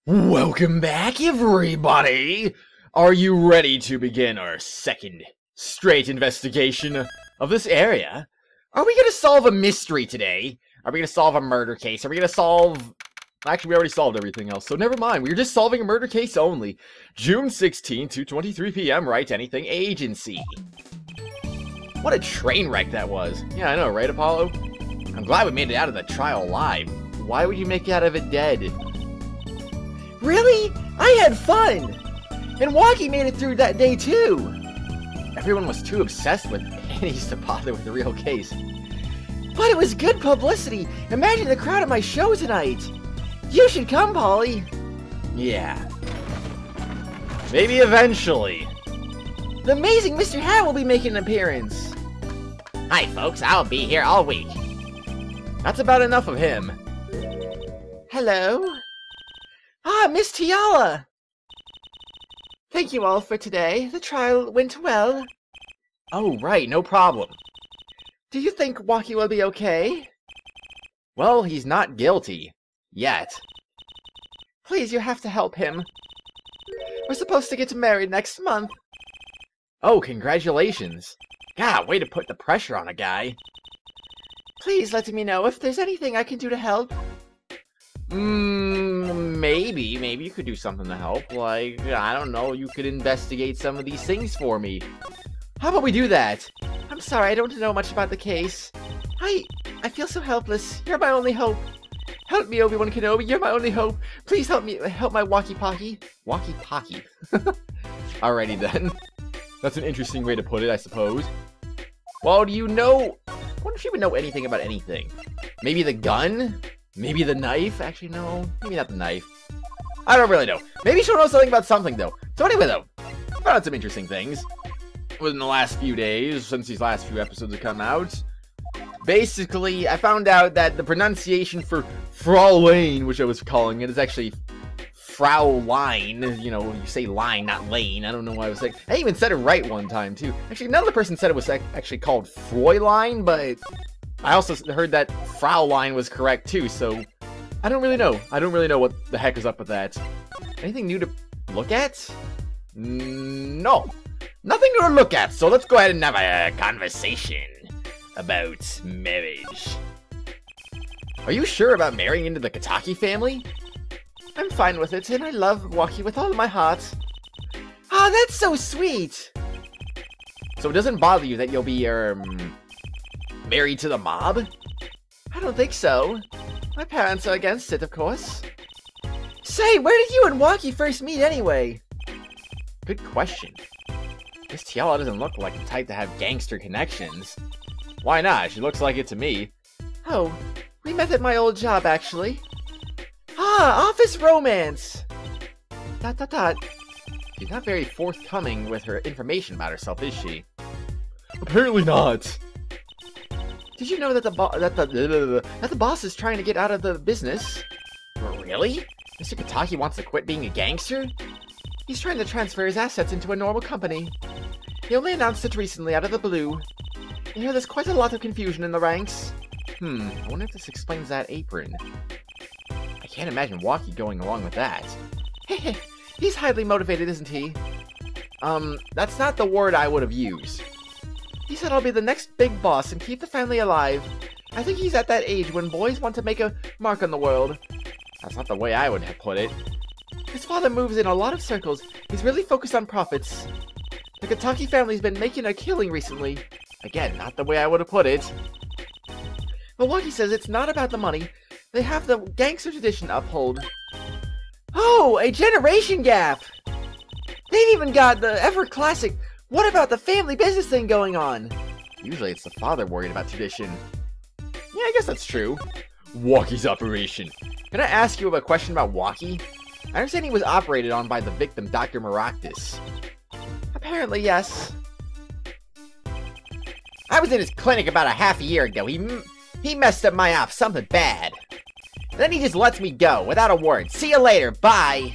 Welcome back, everybody! Are you ready to begin our second straight investigation of this area? Are we gonna solve a mystery today? Are we gonna solve a murder case? Are we gonna solve... Actually, we already solved everything else, so never mind. We're just solving a murder case only. June 16, 2:23 p.m., Wright Anything Agency. What a train wreck that was. Yeah, I know, right, Apollo? I'm glad we made it out of the trial alive. Why would you make it out of it dead? Really? I had fun! And Wocky made it through that day too! Everyone was too obsessed with pennies to bother with the real case. But it was good publicity! Imagine the crowd at my show tonight! You should come, Polly! Yeah. Maybe eventually. The amazing Mr. Hat will be making an appearance! Hi folks, I'll be here all week. That's about enough of him. Hello? Ah, Miss Tiala! Thank you all for today. The trial went well. Oh, right, no problem. Do you think Wocky will be okay? Well, he's not guilty. Yet. Please, you have to help him. We're supposed to get married next month. Oh, congratulations. God, way to put the pressure on a guy. Please let me know if there's anything I can do to help. Maybe you could do something to help. Like, I don't know, you could investigate some of these things for me. How about we do that? I'm sorry, I don't know much about the case. I feel so helpless. You're my only hope. Help me, Obi-Wan Kenobi. You're my only hope. Please help me, help my walkie-Pocky. Walkie-Pocky. Alrighty then. That's an interesting way to put it, I suppose. Well, do you know... I wonder if she would know anything about anything. Maybe the gun? Maybe the knife? Actually, no. Maybe not the knife. I don't really know. Maybe she'll know something about something, though. So anyway, though, I found out some interesting things within the last few days, since these last few episodes have come out. Basically, I found out that the pronunciation for Fraulein, which I was calling it, is actually Fraulein. You know, you say line, not lane. I don't know why I was saying. I even said it right one time, too. Actually, another person said it was actually called Fräulein, but I also heard that Fraulein was correct, too, so I don't really know. I don't really know what the heck is up with that. Anything new to look at? No. Nothing new to look at, so let's go ahead and have a conversation about marriage. Are you sure about marrying into the Kataki family? I'm fine with it, and I love Wocky with all of my heart. Ah, that's so sweet! So it doesn't bother you that you'll be, married to the mob? I don't think so. My parents are against it, of course. Say, where did you and Wocky first meet anyway? Good question. This Tiala doesn't look like the type to have gangster connections. Why not? She looks like it to me. Oh, we met at my old job, actually. Ah, office romance! ... She's not very forthcoming with her information about herself, is she? Apparently not. Did you know that the boss is trying to get out of the business? Really? Mr. Kataki wants to quit being a gangster? He's trying to transfer his assets into a normal company. He only announced it recently out of the blue. I hear there's quite a lot of confusion in the ranks. I wonder if this explains that apron. I can't imagine Wocky going along with that. Hehe, he's highly motivated, isn't he? That's not the word I would have used. He said I'll be the next big boss and keep the family alive. I think he's at that age when boys want to make a mark on the world. That's not the way I would have put it. His father moves in a lot of circles. He's really focused on profits. The Kataki family's been making a killing recently. Again, not the way I would have put it. But Wocky says it's not about the money. They have the gangster tradition to uphold. Oh, a generation gap! They've even got the ever-classic "what about the family business" thing going on. Usually it's the father worried about tradition. Yeah, I guess that's true. Wocky's operation. Can I ask you a question about Wocky? I understand he was operated on by the victim, Dr. Maractus. Apparently, yes. I was in his clinic about a half a year ago. He messed up my op, something bad. Then he just lets me go, without a word. See you later, bye!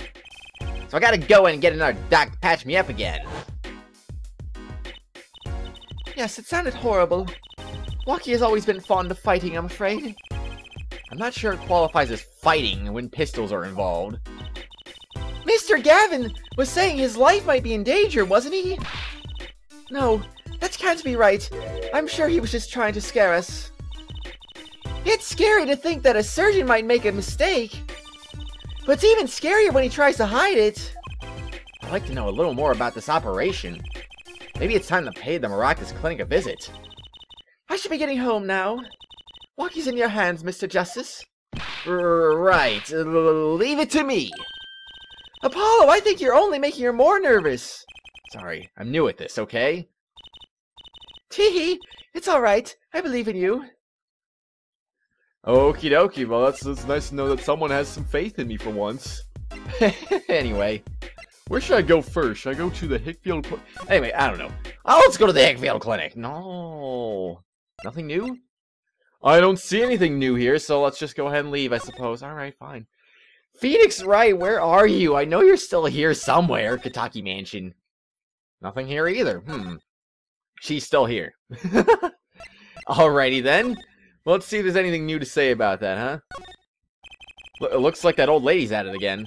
So I gotta go in and get another doc to patch me up again. Yes, it sounded horrible. Wocky has always been fond of fighting, I'm afraid. I'm not sure it qualifies as fighting when pistols are involved. Mr. Gavin was saying his life might be in danger, wasn't he? No, that can't be right. I'm sure he was just trying to scare us. It's scary to think that a surgeon might make a mistake. But it's even scarier when he tries to hide it. I'd like to know a little more about this operation. Maybe it's time to pay the Maracas Clinic a visit. I should be getting home now. Wocky's in your hands, Mr. Justice. Right. Leave it to me. Apollo, I think you're only making her more nervous. Sorry, I'm new at this, okay? Teehee, it's alright. I believe in you. Okie dokie, well that's nice to know that someone has some faith in me for once. Anyway, where should I go first? Should I go to the Hickfield Clinic? Anyway, I don't know. Oh, let's go to the Hickfield Clinic. No. Nothing new? I don't see anything new here, so let's just go ahead and leave, I suppose. Alright, fine. Phoenix Wright, where are you? I know you're still here somewhere, Kentucky Mansion. Nothing here either. She's still here. Alrighty then. Well, let's see if there's anything new to say about that, huh? It looks like that old lady's at it again.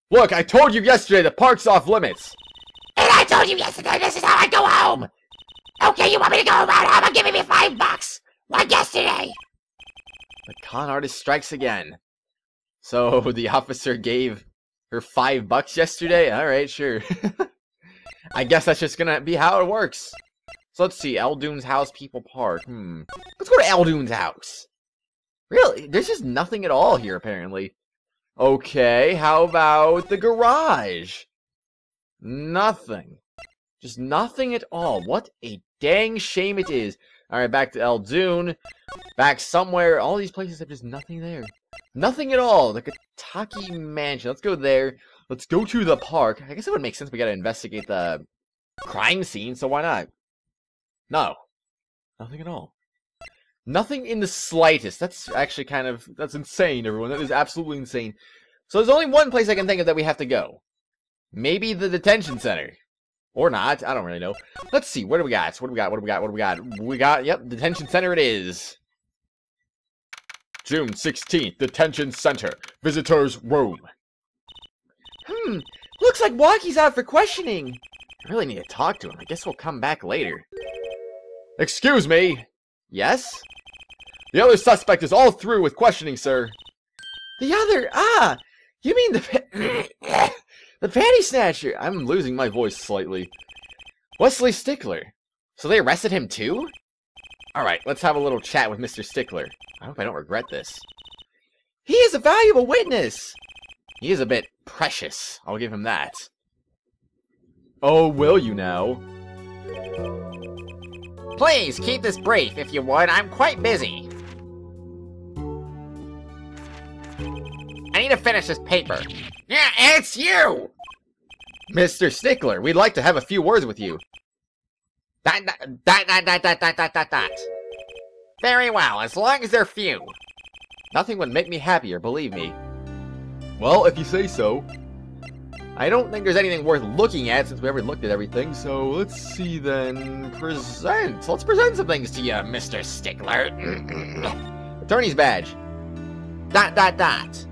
Look, I told you yesterday the park's off limits. And I told you yesterday this is how I go home. Okay, you want me to go around home and giving me $5? Like yesterday. The con artist strikes again. So, the officer gave her $5 yesterday? Alright, sure. I guess that's just gonna be how it works. So let's see, Eldoon's house, People Park. Let's go to Eldoon's house. Really? There's just nothing at all here, apparently. Okay, how about the garage? Nothing. Just nothing at all. What a dang shame it is. Alright, back to Eldoon. Back somewhere. All these places have just nothing there. Nothing at all. The Kentucky Mansion. Let's go there. Let's go to the park. I guess it would make sense we gotta investigate the crime scene, so why not? No. Nothing at all. Nothing in the slightest. That's actually that's insane, everyone. That is absolutely insane. So there's only one place I can think of that we have to go. Maybe the detention center. Or not. I don't really know. Let's see. What do we got? What do we got? Yep, detention center it is. June 16th, detention center. Visitors room. Looks like Wocky's out for questioning. I really need to talk to him. I guess we'll come back later. Excuse me. Yes? The other suspect is all through with questioning, sir. The other? You mean the The panty snatcher! I'm losing my voice slightly. Wesley Stickler. So they arrested him too? Alright, let's have a little chat with Mr. Stickler. I hope I don't regret this. He is a valuable witness. He is a bit precious. I'll give him that. Oh, will you now? Please keep this brief, if you would. I'm quite busy. I need to finish this paper. Yeah, it's you! Mr. Stickler, we'd like to have a few words with you. Dot. Very well, as long as they're few. Nothing would make me happier, believe me. Well, if you say so. I don't think there's anything worth looking at since we already looked at everything, so let's see then. Present. Let's present some things to you, Mr. Stickler. Attorney's badge. Dot.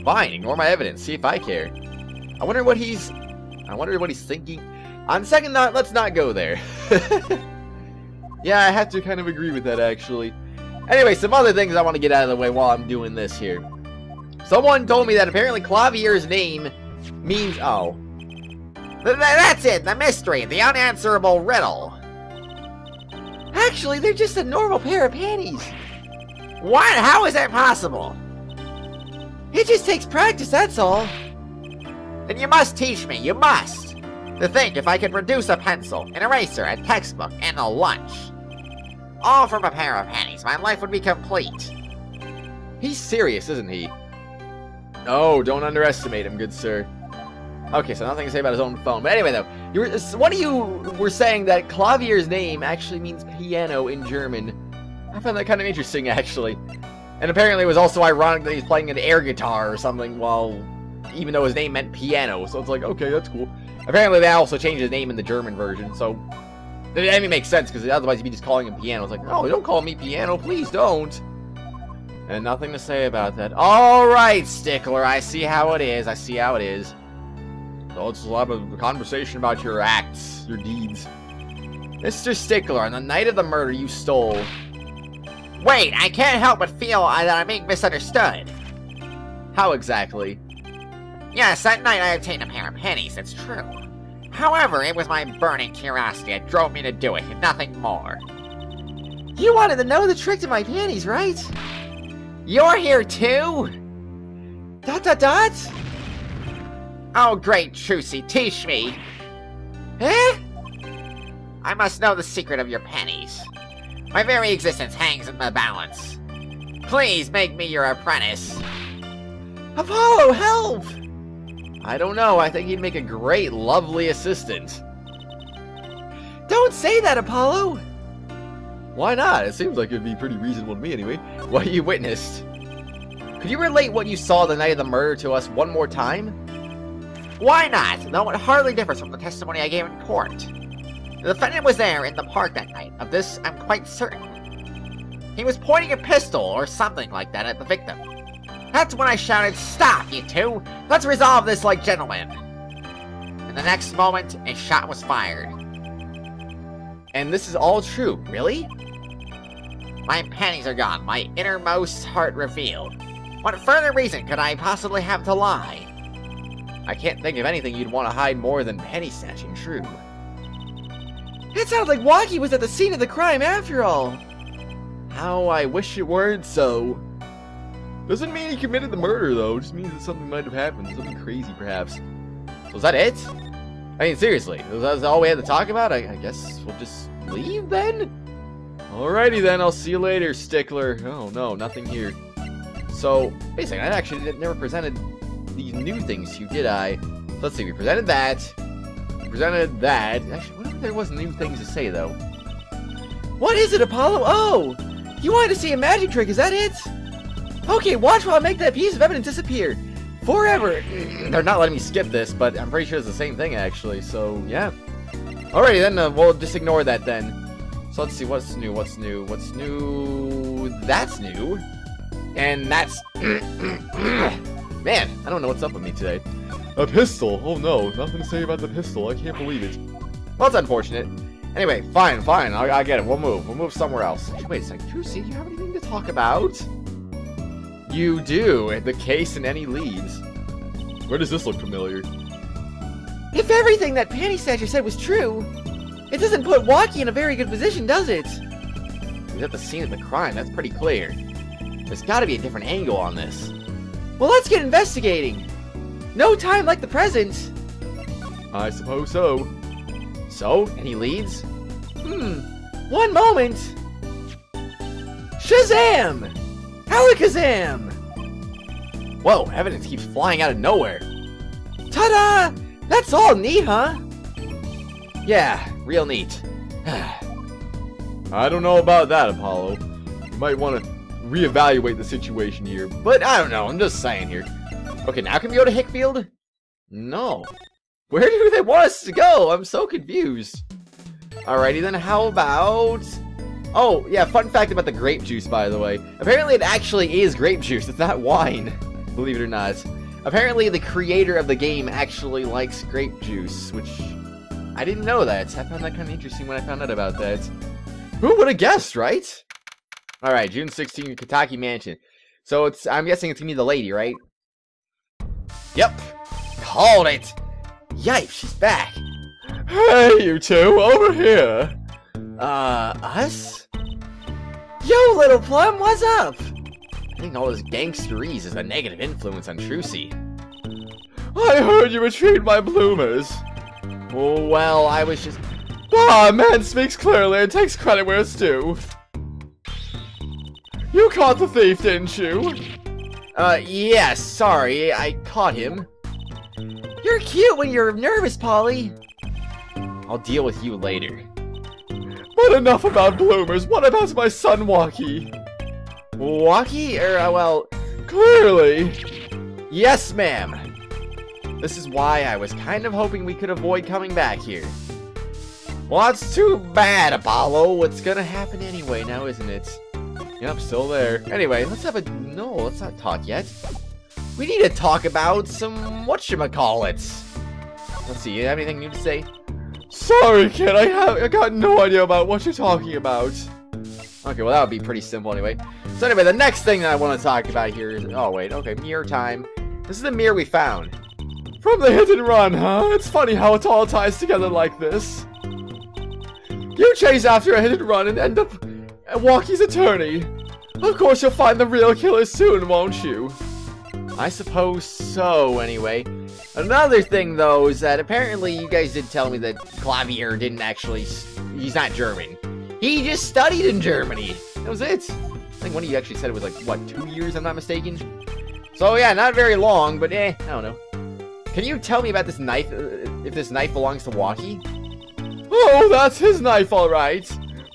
Fine, ignore my evidence, see if I care. I wonder what he's thinking. On second thought, let's not go there. Yeah, I have to kind of agree with that, actually. Anyway, some other things I want to get out of the way while I'm doing this here. Someone told me that apparently Clavier's name means... Oh. That's it, the mystery, the unanswerable riddle. Actually, they're just a normal pair of panties. What? How is that possible? It just takes practice, that's all. Then you must teach me, you must. To think if I could produce a pencil, an eraser, a textbook, and a lunch. All from a pair of panties, my life would be complete. He's serious, isn't he? Oh, don't underestimate him, good sir. Okay, so nothing to say about his own phone. But anyway, though, one of you were saying that Clavier's name actually means piano in German. I found that kind of interesting, actually. And apparently it was also ironic that he's playing an air guitar or something even though his name meant piano. So it's like, okay, that's cool. Apparently they also changed his name in the German version, so... I mean, it makes sense, because otherwise you'd be just calling him piano. It's like, no, don't call me piano, please don't. And nothing to say about that. Alright, Stickler, I see how it is. let's have a conversation about your acts, your deeds. Mr. Stickler, on the night of the murder you stole... Wait, I can't help but feel that I'm being misunderstood. How exactly? Yes, that night I obtained a pair of pennies, it's true. However, it was my burning curiosity that drove me to do it, and nothing more. You wanted to know the trick to my panties, right? You're here too? ... Oh great, Trucy, teach me! Eh? I must know the secret of your pennies. My very existence hangs in the balance. Please make me your apprentice. Apollo, help! I don't know, I think he'd make a great, lovely assistant. Don't say that, Apollo! Why not? It seems like it'd be pretty reasonable to me anyway. What you witnessed. Could you relate what you saw the night of the murder to us one more time? Why not? Though it hardly differs from the testimony I gave in court. The defendant was there in the park that night. Of this, I'm quite certain. He was pointing a pistol or something like that at the victim. That's when I shouted, "Stop, you two! Let's resolve this like gentlemen!" In the next moment, a shot was fired. And this is all true, really? My panties are gone, my innermost heart revealed. What further reason could I possibly have to lie? I can't think of anything you'd want to hide more than penny snatching, true. It sounds like Wocky was at the scene of the crime after all. How I wish it weren't so. Doesn't mean he committed the murder, though. It just means that something might have happened. Something crazy, perhaps. So is that it? I mean, seriously, is that all we had to talk about? I guess we'll just leave, then? Alrighty, then. I'll see you later, Stickler. Oh, no, nothing here. So, basically, I actually never presented these new things to you, did I? Let's see, we presented that. We presented that. Actually, what if there was new things to say, though? What is it, Apollo? Oh! You wanted to see a magic trick, is that it? Okay, watch while I make that piece of evidence disappear. Forever! They're not letting me skip this, but I'm pretty sure it's the same thing, actually, so, yeah. Alrighty, then, we'll just ignore that, then. So, let's see, what's new, what's new, what's new... That's new. And that's... Man, I don't know what's up with me today. A pistol! Oh no, nothing to say about the pistol, I can't believe it. Well, it's unfortunate. Anyway, fine, I get it, we'll move somewhere else. Wait a second, Trucy, do you have anything to talk about? You do, the case and any leads. Where does this look familiar? If everything that Panty Snatcher said was true, it doesn't put Wocky in a very good position, does it? He's at the scene of the crime, that's pretty clear. There's gotta be a different angle on this. Well, let's get investigating. No time like the present. I suppose so. So, any leads? One moment. Shazam! Alakazam! Whoa, evidence keeps flying out of nowhere. Ta-da! That's all neat, huh? Yeah, real neat. I don't know about that, Apollo. You might want to reevaluate the situation here. But I don't know, I'm just saying here. Okay, now can we go to Hickfield? No. Where do they want us to go? I'm so confused. Alrighty then, how about... Oh, yeah, fun fact about the grape juice, by the way. Apparently it actually is grape juice, it's not wine. Believe it or not. Apparently the creator of the game actually likes grape juice, which... I didn't know that. I found that kind of interesting when I found out about that. Who would have guessed, right? Alright, June 16th, Kentucky Mansion. So it's, I'm guessing it's gonna be the lady, right? Yep. Called it! Yipes, she's back. Hey, you two, over here. Us? Yo, little plum, what's up? I think all this gangsterese is a negative influence on Trucy. I heard you retrieved my bloomers. Oh, well, I was just... Ah, man speaks clearly and takes credit where it's due. You caught the thief, didn't you? Yes, sorry, I caught him. You're cute when you're nervous, Polly. I'll deal with you later. But enough about bloomers, what about my son, Wocky? Wocky? Well, clearly. Yes, ma'am. This is why I was kind of hoping we could avoid coming back here. Well, that's too bad, Apollo. What's gonna happen anyway now, isn't it? Yep, still there. Anyway, let's have a... No, let's not talk yet. We need to talk about some whatchamacallits. Let's see, you have anything new to say? Sorry, kid, I got no idea about what you're talking about. Okay, well, that would be pretty simple anyway. So anyway, the next thing that I want to talk about here is... Oh, wait, okay, mirror time. This is the mirror we found. From the hit and run, huh? It's funny how it all ties together like this. You chase after a hit and run and end up at Wocky's attorney. Of course you'll find the real killer soon, won't you? I suppose so, anyway. Another thing, though, is that apparently you guys did tell me that Clavier didn't actually... He's not German. He just studied in Germany. That was it. I think one of you actually said it was like, what, 2 years, I'm not mistaken? So, yeah, not very long, but I don't know. Can you tell me about this knife, if this knife belongs to Wocky? Oh, that's his knife, all right.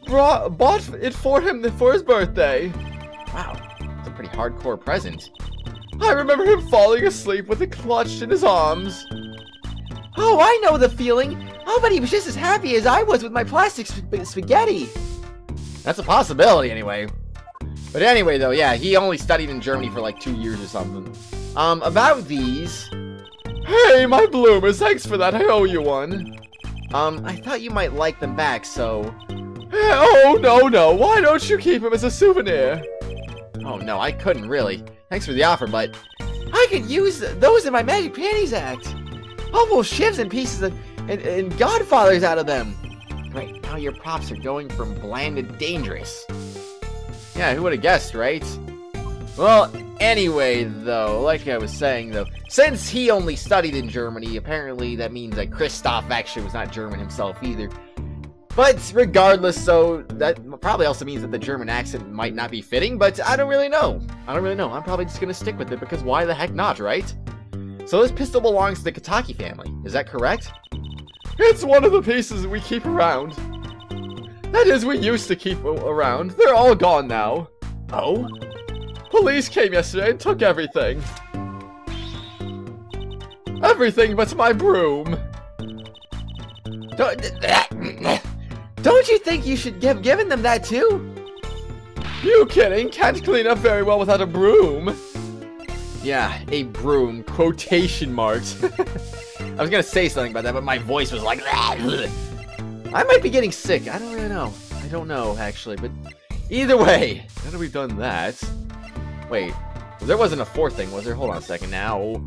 Bought it for him for his birthday. Wow, it's a pretty hardcore present. I remember him falling asleep with it clutched in his arms. Oh, I know the feeling. I'll bet he was just as happy as I was with my plastic spaghetti. That's a possibility, anyway. But anyway, though, yeah, he only studied in Germany for like 2 years or something. About these... Hey, my bloomers, thanks for that, I owe you one. I thought you might like them back, so... Oh, no, why don't you keep them as a souvenir? Oh, no, I couldn't, really. Thanks for the offer, but... I could use those in my Magic Panties act. I'll pull shivs and pieces of, and Godfathers out of them. Great, now your props are going from bland to dangerous. Yeah, who would have guessed, right? Well, anyway, though, like I was saying, though, since he only studied in Germany, apparently that means that Christoph actually was not German himself either. But regardless, so that probably also means that the German accent might not be fitting, but I don't really know. I'm probably just going to stick with it because why the heck not, right? So this pistol belongs to the Kataki family, is that correct? It's one of the pieces we keep around. That is, we used to keep around. They're all gone now. Oh? Police came yesterday and took everything. Everything but my broom. Don't you think you should have given them that too? You kidding? Can't clean up very well without a broom. Yeah, a broom. Quotation marks. I was gonna say something about that, but my voice was like... I might be getting sick. I don't really know. I don't know, actually, but... Either way, now that we've done that... Wait, there wasn't a fourth thing, was there? Hold on a second now.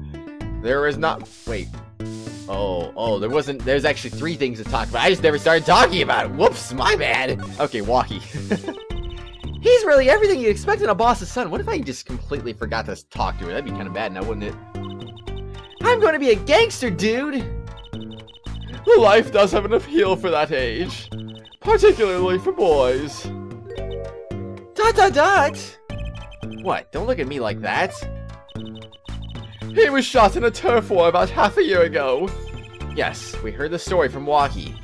There is not... Wait. Oh, there wasn't... There's actually 3 things to talk about. I just never started talking about it. Whoops, my bad. Okay, Wocky. He's really everything you'd expect in a boss's son. What if I just completely forgot to talk to her? That'd be kind of bad now, wouldn't it? I'm going to be a gangster, dude. Life does have an appeal for that age. Particularly for boys. ... What? Don't look at me like that. He was shot in a turf war about half a year ago. Yes, we heard the story from Wocky.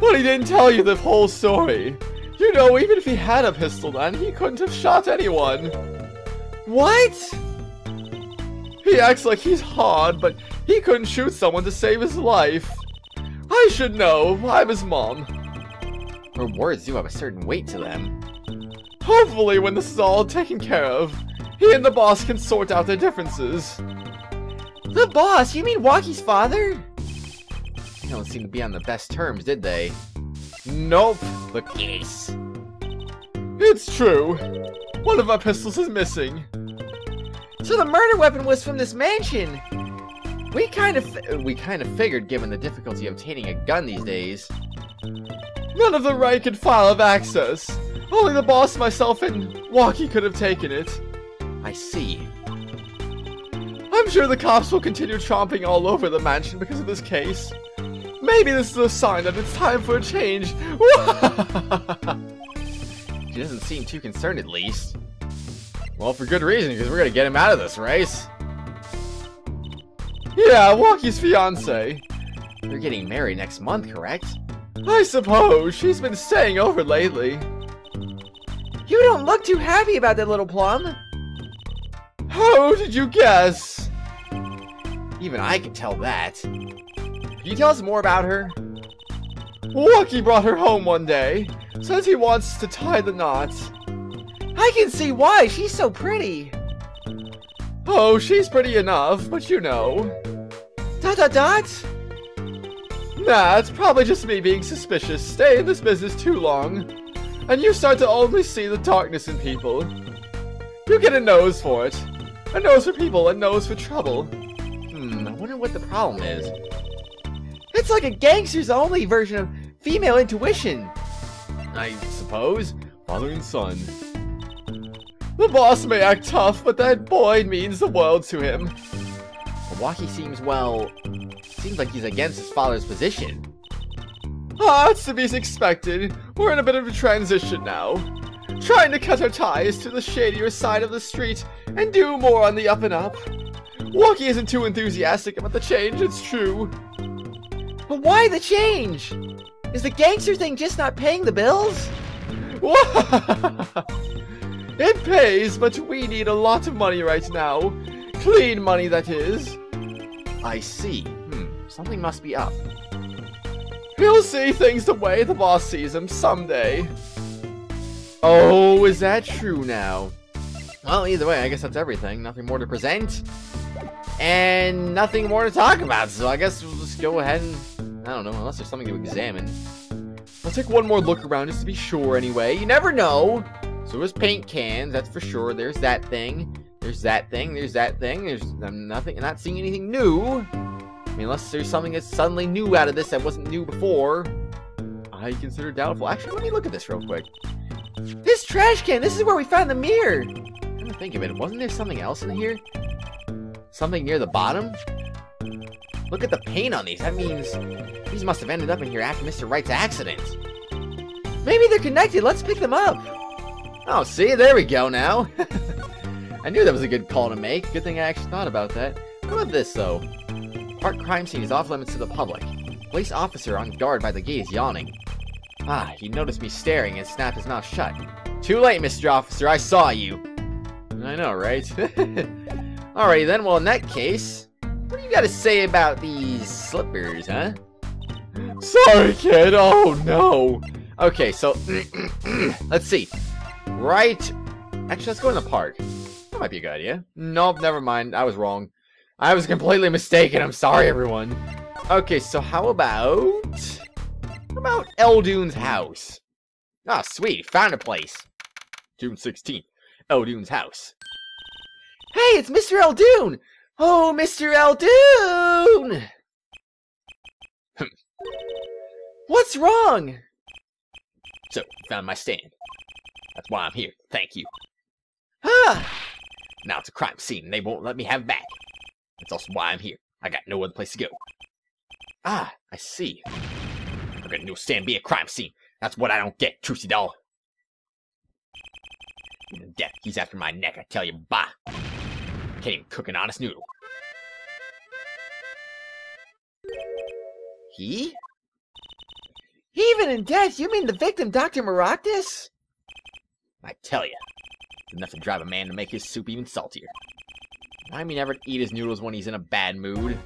But he didn't tell you the whole story. You know, even if he had a pistol then, he couldn't have shot anyone. What? He acts like he's hard, but he couldn't shoot someone to save his life. I should know. I'm his mom. Her words do have a certain weight to them. Hopefully, when this is all taken care of, he and the boss can sort out their differences. The boss? You mean Wocky's father? They don't seem to be on the best terms, did they? Nope. The case. It's true. One of our pistols is missing. So the murder weapon was from this mansion. We kind of figured, given the difficulty of obtaining a gun these days. None of the rank and file have access. Only the boss, myself, and Wocky could have taken it. I see. I'm sure the cops will continue tromping all over the mansion because of this case. Maybe this is a sign that it's time for a change. She doesn't seem too concerned, at least. Well, for good reason, because we're gonna get him out of this race. Yeah, Wocky's fiancé. They're getting married next month, correct? I suppose. She's been staying over lately. You don't look too happy about that little plum. How did you guess? Even I can tell that. Can you tell us more about her? Wocky brought her home one day. Says he wants to tie the knot. I can see why. She's so pretty. Oh, she's pretty enough, but you know. ... Nah, it's probably just me being suspicious. Stay in this business too long, and you start to only see the darkness in people. You get a nose for it. A nose for people, a nose for trouble. I wonder what the problem is. It's like a gangster's only version of female intuition. I suppose. Father and son. The boss may act tough, but that boy means the world to him. Wocky seems like he's against his father's position. Ah, it's to be expected. We're in a bit of a transition now. Trying to cut our ties to the shadier side of the street and do more on the up and up. Wocky isn't too enthusiastic about the change, it's true. But why the change? Is the gangster thing just not paying the bills? It pays, but we need a lot of money right now. Clean money, that is. I see. Something must be up. He'll see things the way the boss sees them someday. Oh, is that true now? Well, either way, I guess that's everything. Nothing more to present. And nothing more to talk about, so I guess we'll just go ahead and... I don't know, unless there's something to examine. I'll take one more look around just to be sure anyway. You never know. So there's paint cans, that's for sure. There's that thing. There's that thing. There's that thing. I'm not seeing anything new. I mean, unless there's something that's suddenly new out of this that wasn't new before. I consider doubtful. Actually, let me look at this real quick. This trash can, this is where we found the mirror. I'm gonna think of it. Wasn't there something else in here? Something near the bottom? Look at the paint on these. That means these must have ended up in here after Mr. Wright's accident. Maybe they're connected. Let's pick them up. Oh, see? There we go now. I knew that was a good call to make. Good thing I actually thought about that. What about this, though? Park crime scene is off limits to the public. Police officer on guard by the gate is yawning. Ah, he noticed me staring and snapped his mouth shut. Too late, Mr. Officer. I saw you. I know, right? Alrighty then. Well, in that case, what do you got to say about these slippers, huh? Sorry, kid. Oh, no. Okay, so let's see. Right. Actually, let's go in the park. That might be a good idea. Nope, never mind. I was wrong. I was completely mistaken. I'm sorry, everyone. Okay, so how about Eldune's house? Ah, sweet. Found a place. June 16th. Eldune's house. Hey, it's Mr. Eldoon! Oh, Mr. Eldoon! What's wrong? So, found my stand. That's why I'm here. Thank you. Ah! Now it's a crime scene and they won't let me have it back. That's also why I'm here. I got no other place to go. Ah, I see. How can no stand be a crime scene? That's what I don't get, Trucy doll. Even death, he's after my neck, I tell you, bah. Can't even cook an honest noodle. He? Even in death, you mean the victim, Dr. Maractus? I tell you, it's enough to drive a man to make his soup even saltier. I mean, never eat his noodles when he's in a bad mood.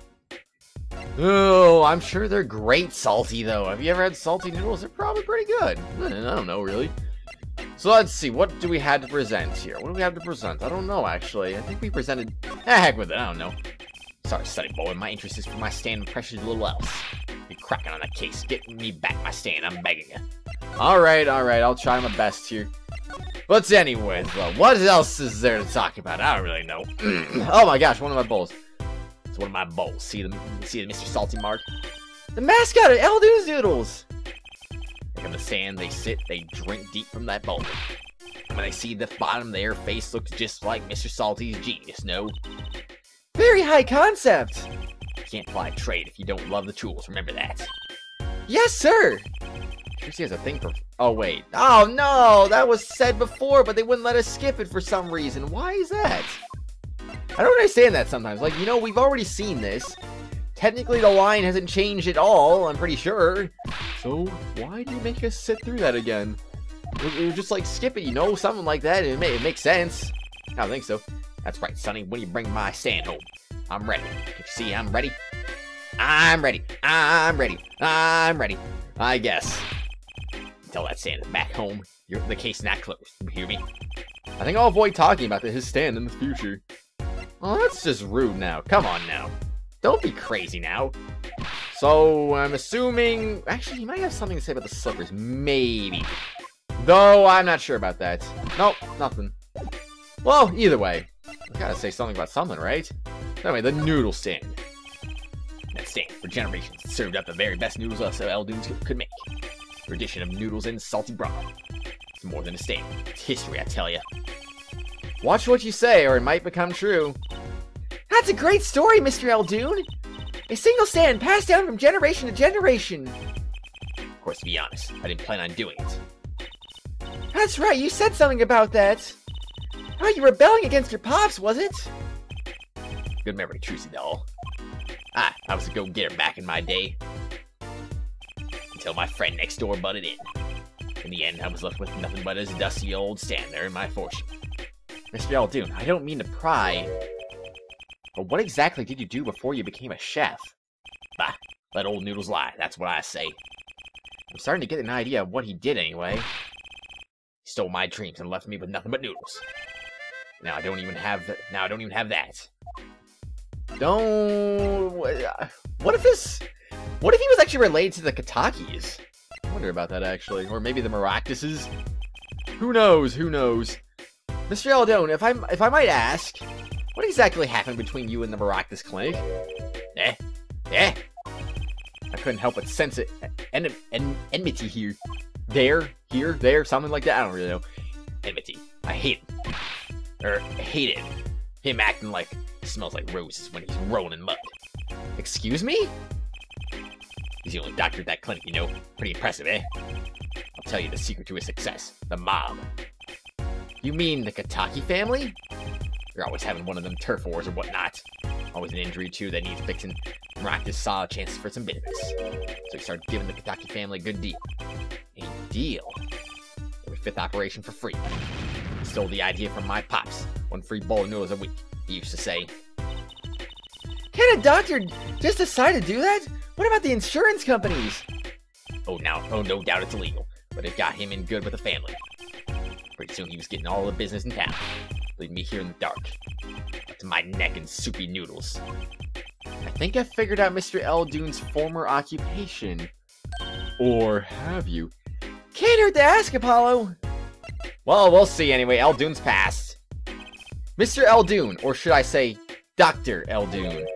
Oh, I'm sure they're great salty, though. Have you ever had salty noodles? They're probably pretty good. I don't know, really. So let's see, what do we have to present here? What do we have to present? I don't know, actually. I think we presented... heck with it, I don't know. Sorry, study boy, my interest is for my stand and pressure's a little else. You're cracking on that case. Get me back my stand, I'm begging you. Alright, I'll try my best here. But anyways, well, what else is there to talk about? I don't really know. Oh my gosh, one of my bowls. It's one of my bowls. See the Mr. Salty mark? The mascot of Eldoon's Noodles! Look at the sand, they sit, they drink deep from that bowl. When they see the bottom, their face looks just like Mr. Salty's genius, no? Very high concept! You can't fly trade if you don't love the tools, remember that. Yes, sir! Trucy has a thing for... Oh, wait. Oh, no! That was said before, but they wouldn't let us skip it for some reason. Why is that? I don't understand that sometimes. Like, you know, we've already seen this. Technically, the line hasn't changed at all, I'm pretty sure. So, why do you make us sit through that again? It was just like, skip it, you know, something like that. It makes sense. I don't think so. That's right, Sonny. When you bring my stand home, I'm ready. Can't you see I'm ready? I'm ready. I'm ready. I'm ready. I guess. Until that stand is back home, the case not closed. You hear me? I think I'll avoid talking about his stand in the future. Oh, that's just rude now. Come on now. Don't be crazy now. So, I'm assuming... Actually, he might have something to say about the slippers. Maybe. Though, I'm not sure about that. Nope, nothing. Well, either way. I gotta say something about something, right? Anyway, the noodle stand. That stand, for generations, served up the very best noodles us Eldoons could make. Tradition of noodles and salty broth. It's more than a stand. It's history, I tell ya. Watch what you say, or it might become true. That's a great story, Mr. Eldoon. A single stand passed down from generation to generation. Of course, to be honest, I didn't plan on doing it. That's right, you said something about that. Oh, you were rebelling against your pops, was it? Good memory, Trucy doll. I was a go-getter back in my day. Until my friend next door butted in. In the end, I was left with nothing but his dusty old stand there in my fortune. Mr. Eldoon, I don't mean to pry, but what exactly did you do before you became a chef? Bah, let old noodles lie, that's what I say. I'm starting to get an idea of what he did anyway. He stole my dreams and left me with nothing but noodles. Now I don't even have that. What if he was actually related to the Katakis? I wonder about that, actually. Or maybe the Maractuses? Who knows? Who knows? Mr. Eldoon, if I might ask, what exactly happened between you and the Maractus Clinic? I couldn't help but sense it. Enmity here. There, something like that. I don't really know. Enmity. I hate him. I hated him acting like he smells like roses when he's rolling in mud. Excuse me? He's the only doctor at that clinic, you know. Pretty impressive, eh? I'll tell you the secret to his success. The mob. You mean the Kataki family? You're always having one of them turf wars or whatnot. Always an injury, too, that needs fixing. Maractus saw a chance for some business. So he started giving the Kataki family a good deal. A deal? Every fifth operation for free. He stole the idea from my pops. 1 free bowl of noodles a week, he used to say. Can a doctor just decide to do that? What about the insurance companies? Oh, no doubt it's illegal. But it got him in good with the family. Pretty soon he was getting all the business in town. Leaving me here in the dark. Up to my neck in soupy noodles. I think I figured out Mr. Eldoon's former occupation. Or have you? Can't hurt to ask, Apollo. Well, we'll see anyway. Eldoon's passed. Mr. Eldoon, or should I say, Dr. Eldoon.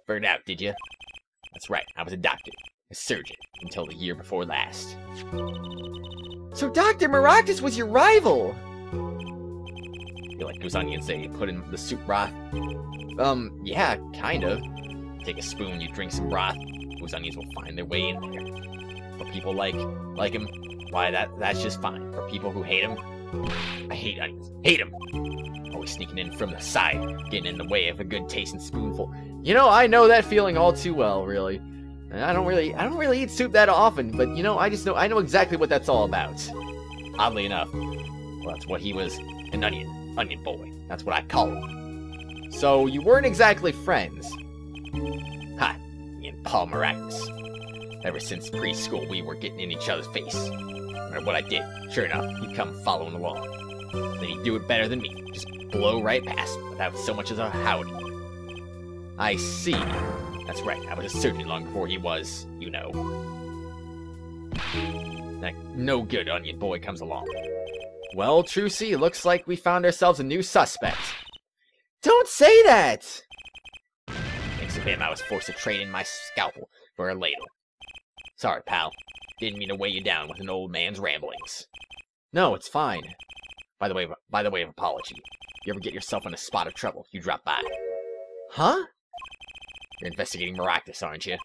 Figured it out, did you? That's right, I was a doctor. A surgeon. Until the year before last. So Dr. Maractus was your rival? You like those onions they put in the soup broth? Yeah, kind of. Take a spoon, you drink some broth. Those onions will find their way in there. For people like him, why, that's just fine. For people who hate him, I hate onions. Hate him! Always sneaking in from the side, getting in the way of a good tasting spoonful. You know, I know that feeling all too well, really. And I don't really eat soup that often, but you know, I know exactly what that's all about. Oddly enough, well, that's what he was, an onion boy. That's what I call him. So you weren't exactly friends. Ha, me and Paul Maractus. Ever since preschool, we were getting in each other's face. No matter what I did, sure enough, he'd come following along. Then he'd do it better than me, just blow right past without so much as a howdy. I see. That's right, I was a surgeon long before he was, you know. That no good onion boy comes along. Well, Trucy, looks like we found ourselves a new suspect. Don't say that! Thanks to him, I was forced to trade in my scalpel for a ladle. Sorry, pal. Didn't mean to weigh you down with an old man's ramblings. No, it's fine. By the way of apology, you ever get yourself in a spot of trouble, you drop by. Huh? You're investigating Maractus, aren't you?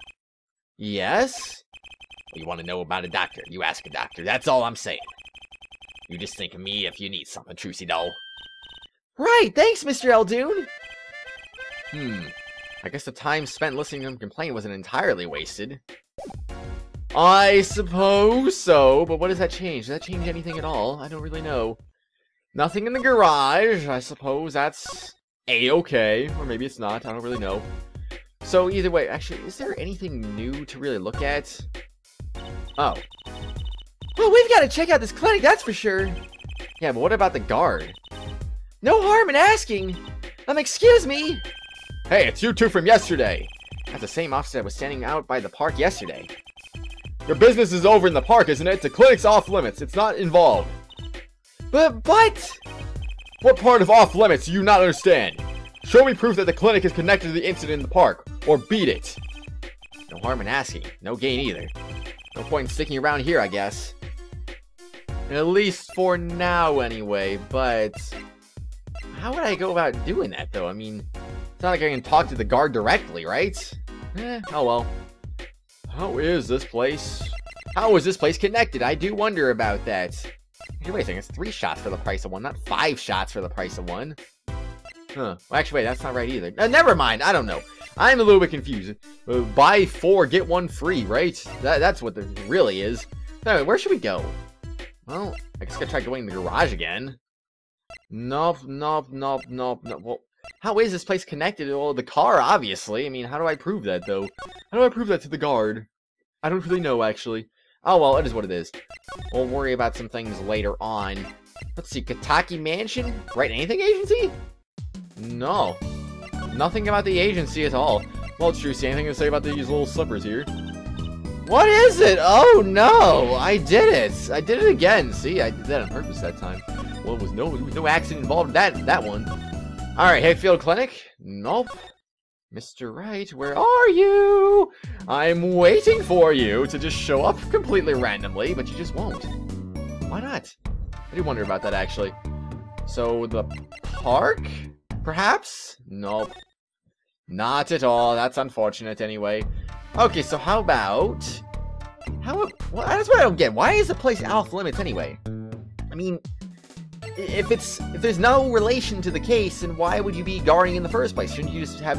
Yes? Well, you want to know about a doctor, you ask a doctor. That's all I'm saying. You just think of me if you need something, Trucy doll. Right, thanks, Mr. Eldoon. I guess the time spent listening to him complain wasn't entirely wasted. I suppose so, but what does that change? Does that change anything at all? I don't really know. Nothing in the garage. I suppose that's A-okay. Or maybe it's not. I don't really know. So either way, actually, is there anything new to really look at? Oh. Well, we've got to check out this clinic, that's for sure. Yeah, but what about the guard? No harm in asking. Excuse me. Hey, it's you two from yesterday. That's the same officer that was standing out by the park yesterday. Your business is over in the park, isn't it? The clinic's off limits. It's not involved. But What part of off limits do you not understand? Show me proof that the clinic is connected to the incident in the park, or beat it. No harm in asking. No gain either. No point in sticking around here, I guess. At least for now, anyway. But how would I go about doing that, though? I mean, it's not like I can talk to the guard directly, right? Oh well. How is this place? How is this place connected? I do wonder about that. Hey, wait a second. It's 3 shots for the price of 1, not 5 shots for the price of 1. Huh. Well, actually, wait, that's not right either. Never mind. I don't know. I'm a little bit confused. Buy 4, get 1 free, right? That's what it really is. Anyway, where should we go? Well, I guess I gotta try going in the garage again. Nope. Well, how is this place connected? Well, the car, obviously. I mean, how do I prove that, though? How do I prove that to the guard? I don't really know, actually. Oh, well, it is what it is. We'll worry about some things later on. Let's see, Kataki Mansion? Right, anything agency? No. Nothing about the agency at all. Well, Trucy, anything to say about these little slippers here? What is it? Oh, no! I did it! I did it again! See, I did that on purpose that time. Well, there was no accident involved in that one. Alright, Hayfield Clinic? Nope. Mr. Wright, where are you? I'm waiting for you to just show up completely randomly, but you just won't. Why not? I do wonder about that, actually. So, the park? Perhaps? Nope. Not at all. That's unfortunate, anyway. Okay, so how about... Well, that's what I don't get. Why is the place off limits, anyway? I mean... If there's no relation to the case, then why would you be guarding in the first place? Shouldn't you just have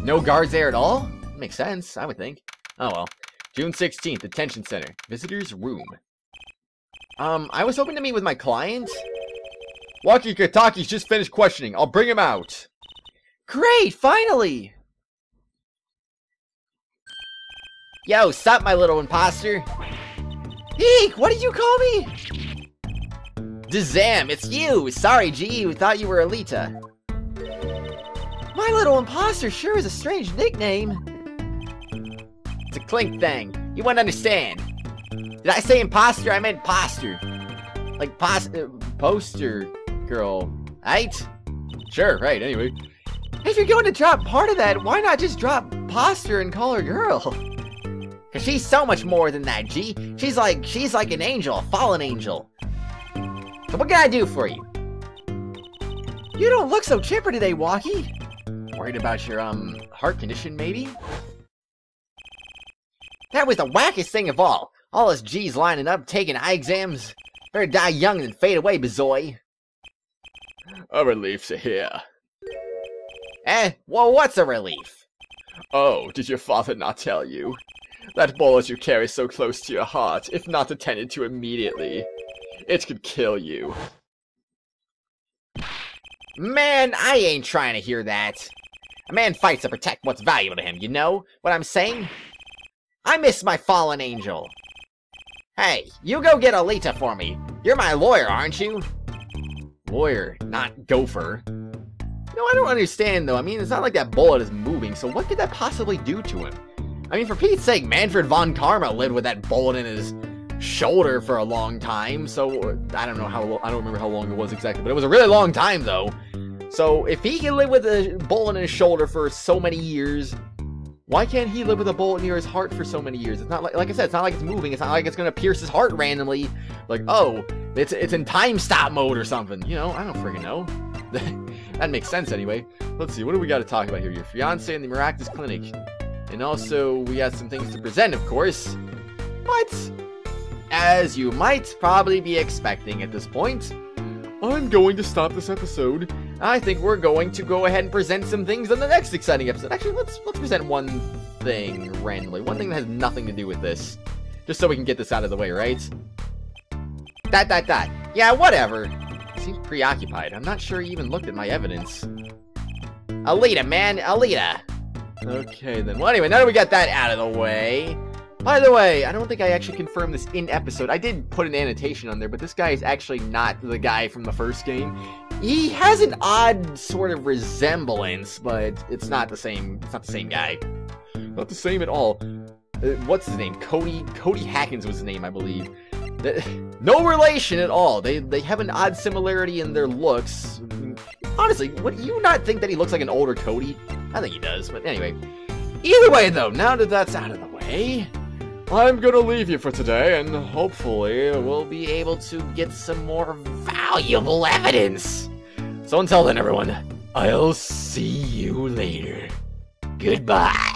no guards there at all? Makes sense, I would think. Oh well. June 16th, Detention Center. Visitor's room. I was hoping to meet with my client. Wocky Kataki's just finished questioning. I'll bring him out. great, finally! Yo, sup, my little imposter? Eek, what did you call me? Dazam, it's you! Sorry, G, we thought you were Alita. My little imposter sure is a strange nickname. It's a clink thing. You wouldn't understand. Did I say imposter? I meant poster. Like poster girl. Right? Sure, right, anyway. If you're going to drop part of that, why not just drop poster and call her girl? Cause she's so much more than that, G. She's like an angel, a fallen angel. So what can I do for you? You don't look so chipper today, Wocky. Worried about your, heart condition, maybe? That was the wackest thing of all. All us G's lining up, taking eye exams. Better die young than fade away, Bazoy. A relief to hear. Well, what's a relief? Oh, did your father not tell you? That bullet you carry so close to your heart, if not attended to immediately, it could kill you. Man, I ain't trying to hear that. A man fights to protect what's valuable to him, you know what I'm saying? I miss my fallen angel. Hey, you go get Alita for me. You're my lawyer, aren't you? Lawyer, not gopher. No, I don't understand, though. I mean, it's not like that bullet is moving, so what could that possibly do to him? I mean, for Pete's sake, Manfred von Karma lived with that bullet in his shoulder for a long time, so I don't remember how long it was exactly, but it was a really long time, though. So, if he can live with a bullet in his shoulder for so many years, why can't he live with a bullet near his heart for so many years? It's not like I said, it's not like it's moving. It's not like it's gonna pierce his heart randomly. Like, oh, it's in time stop mode or something. You know, I don't freaking know. That makes sense anyway. Let's see, what do we got to talk about here? Your fiance in the Miraculous Clinic, and also we got some things to present, of course. But as you might probably be expecting at this point, I'm going to stop this episode. I think we're going to go ahead and present some things in the next exciting episode. Actually, let's present one thing randomly. One thing that has nothing to do with this. Just so we can get this out of the way, right? Yeah, whatever. Seems preoccupied. I'm not sure he even looked at my evidence. Alita, man, Alita. Okay, then. Well, anyway, now that we got that out of the way... By the way, I don't think I actually confirmed this in episode. I did put an annotation on there, but this guy is actually not the guy from the first game. He has an odd sort of resemblance, but it's not the same. It's not the same guy. Not the same at all. What's his name? Cody Hackins was his name, I believe. No relation at all. They have an odd similarity in their looks. Honestly, would you not think that he looks like an older Cody? I think he does, but anyway. Either way, though, now that that's out of the way, I'm gonna leave you for today, and hopefully we'll be able to get some more valuable evidence. So until then, everyone, I'll see you later. Goodbye.